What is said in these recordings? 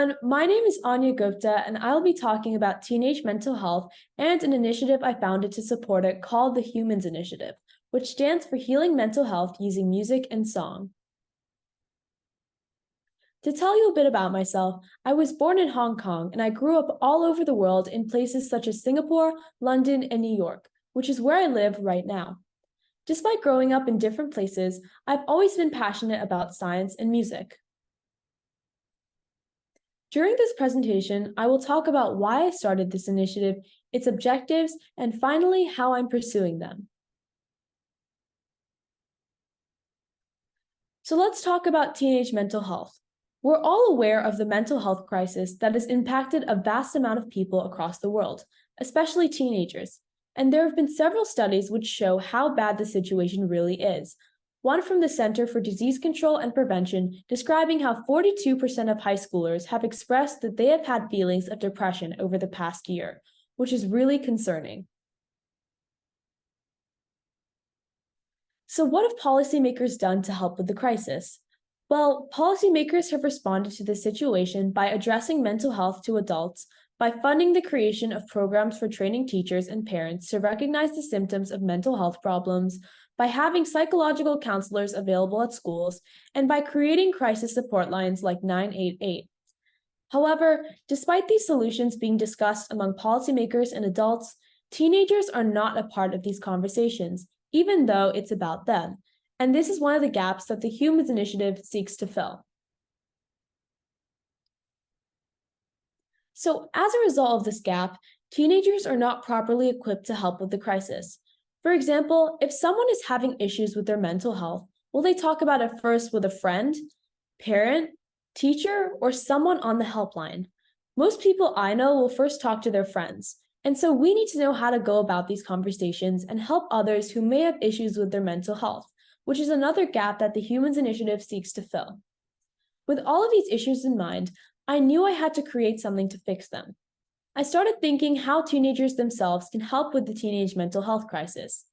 everyone. My name is Aanya Gupta, and I'll be talking about teenage mental health and an initiative I founded to support it called the Humans Initiative, which stands for Healing Mental Health Using Music and Song. To tell you a bit about myself, I was born in Hong Kong and I grew up all over the world in places such as Singapore, London, and New York, which is where I live right now. Despite growing up in different places, I've always been passionate about science and music. During this presentation, I will talk about why I started this initiative, its objectives, and finally, how I'm pursuing them. So let's talk about teenage mental health. We're all aware of the mental health crisis that has impacted a vast amount of people across the world, especially teenagers. And there have been several studies which show how bad the situation really is. One from the Center for Disease Control and Prevention describing how 42% of high schoolers have expressed that they have had feelings of depression over the past year, which is really concerning. So what have policymakers done to help with the crisis? Well, policymakers have responded to this situation by addressing mental health to adults, by funding the creation of programs for training teachers and parents to recognize the symptoms of mental health problems, by having psychological counselors available at schools, and by creating crisis support lines like 988. However, despite these solutions being discussed among policymakers and adults, teenagers are not a part of these conversations, even though it's about them. And this is one of the gaps that the Humans Initiative seeks to fill. So as a result of this gap, teenagers are not properly equipped to help with the crisis. For example, if someone is having issues with their mental health, will they talk about it first with a friend, parent, teacher, or someone on the helpline? Most people I know will first talk to their friends. And so we need to know how to go about these conversations and help others who may have issues with their mental health, which is another gap that the Humans Initiative seeks to fill. With all of these issues in mind, I knew I had to create something to fix them. I started thinking how teenagers themselves can help with the teenage mental health crisis.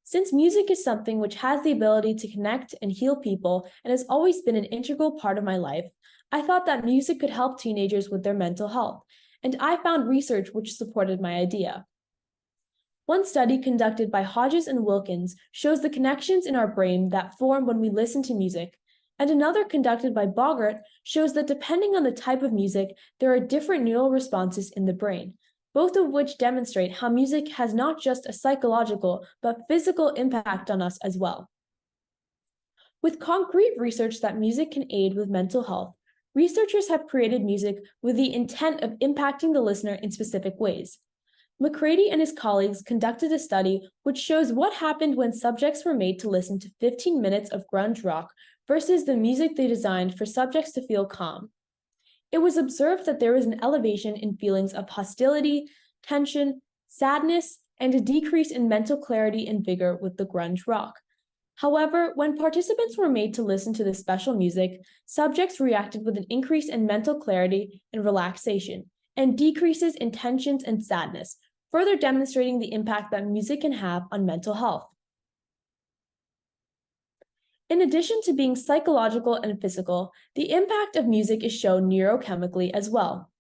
Since music is something which has the ability to connect and heal people and has always been an integral part of my life, I thought that music could help teenagers with their mental health, and I found research which supported my idea. One study conducted by Hodges and Wilkins shows the connections in our brain that form when we listen to music, and another conducted by Bogart shows that depending on the type of music, there are different neural responses in the brain, both of which demonstrate how music has not just a psychological but physical impact on us as well. With concrete research that music can aid with mental health, researchers have created music with the intent of impacting the listener in specific ways. McCready and his colleagues conducted a study which shows what happened when subjects were made to listen to 15 minutes of grunge rock versus the music they designed for subjects to feel calm. It was observed that there was an elevation in feelings of hostility, tension, sadness, and a decrease in mental clarity and vigor with the grunge rock. However, when participants were made to listen to the special music, subjects reacted with an increase in mental clarity and relaxation, and decreases in tensions and sadness, further demonstrating the impact that music can have on mental health. In addition to being psychological and physical, the impact of music is shown neurochemically as well.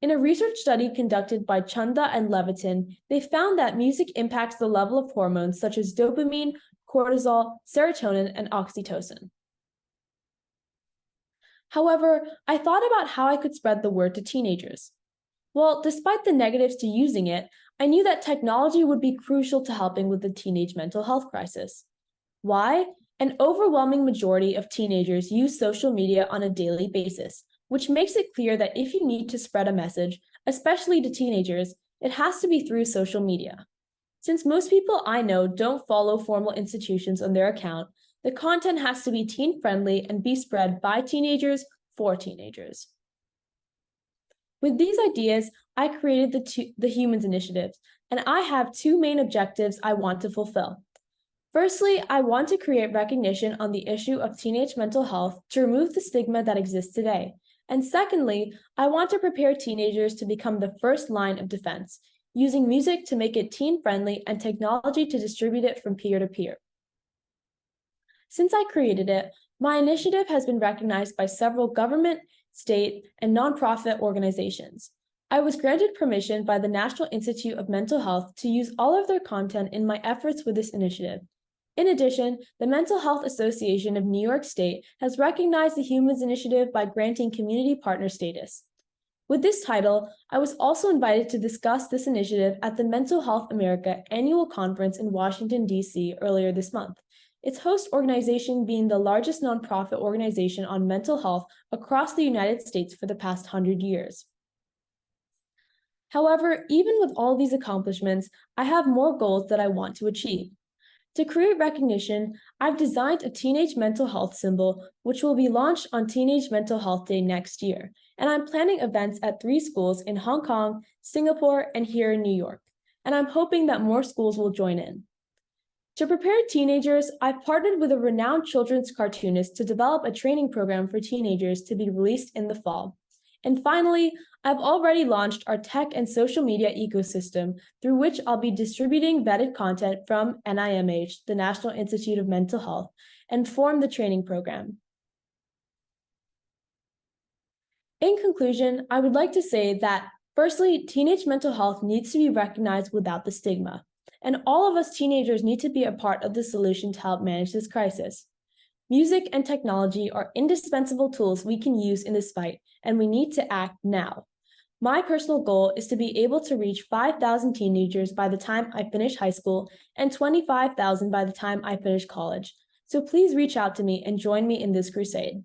In a research study conducted by Chanda and Levitin, they found that music impacts the level of hormones such as dopamine, cortisol, serotonin, and oxytocin. However, I thought about how I could spread the word to teenagers. Well, despite the negatives to using it, I knew that technology would be crucial to helping with the teenage mental health crisis. Why? An overwhelming majority of teenagers use social media on a daily basis, which makes it clear that if you need to spread a message, especially to teenagers, it has to be through social media. Since most people I know don't follow formal institutions on their account, the content has to be teen-friendly and be spread by teenagers for teenagers. With these ideas, I created the Humans Initiative, and I have two main objectives I want to fulfill. Firstly, I want to create recognition on the issue of teenage mental health to remove the stigma that exists today. And secondly, I want to prepare teenagers to become the first line of defense, using music to make it teen-friendly and technology to distribute it from peer to peer. Since I created it, my initiative has been recognized by several government, state, and nonprofit organizations. I was granted permission by the National Institute of Mental Health to use all of their content in my efforts with this initiative. In addition, the Mental Health Association of New York State has recognized the Humans Initiative by granting community partner status. With this title, I was also invited to discuss this initiative at the Mental Health America annual conference in Washington, D.C. earlier this month, its host organization being the largest nonprofit organization on mental health across the United States for the past 100 years. However, even with all these accomplishments, I have more goals that I want to achieve. To create recognition, I've designed a teenage mental health symbol, which will be launched on Teenage Mental Health Day next year, and I'm planning events at 3 schools in Hong Kong, Singapore, and here in New York, and I'm hoping that more schools will join in. To prepare teenagers, I've partnered with a renowned children's cartoonist to develop a training program for teenagers to be released in the fall. And finally, I've already launched our tech and social media ecosystem through which I'll be distributing vetted content from NIMH, the National Institute of Mental Health, and form the training program. In conclusion, I would like to say that, firstly, teenage mental health needs to be recognized without the stigma, and all of us teenagers need to be a part of the solution to help manage this crisis. Music and technology are indispensable tools we can use in this fight, and we need to act now. My personal goal is to be able to reach 5,000 teenagers by the time I finish high school and 25,000 by the time I finish college. So please reach out to me and join me in this crusade.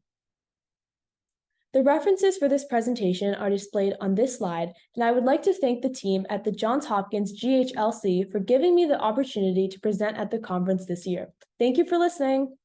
The references for this presentation are displayed on this slide, and I would like to thank the team at the Johns Hopkins GHLC for giving me the opportunity to present at the conference this year. Thank you for listening.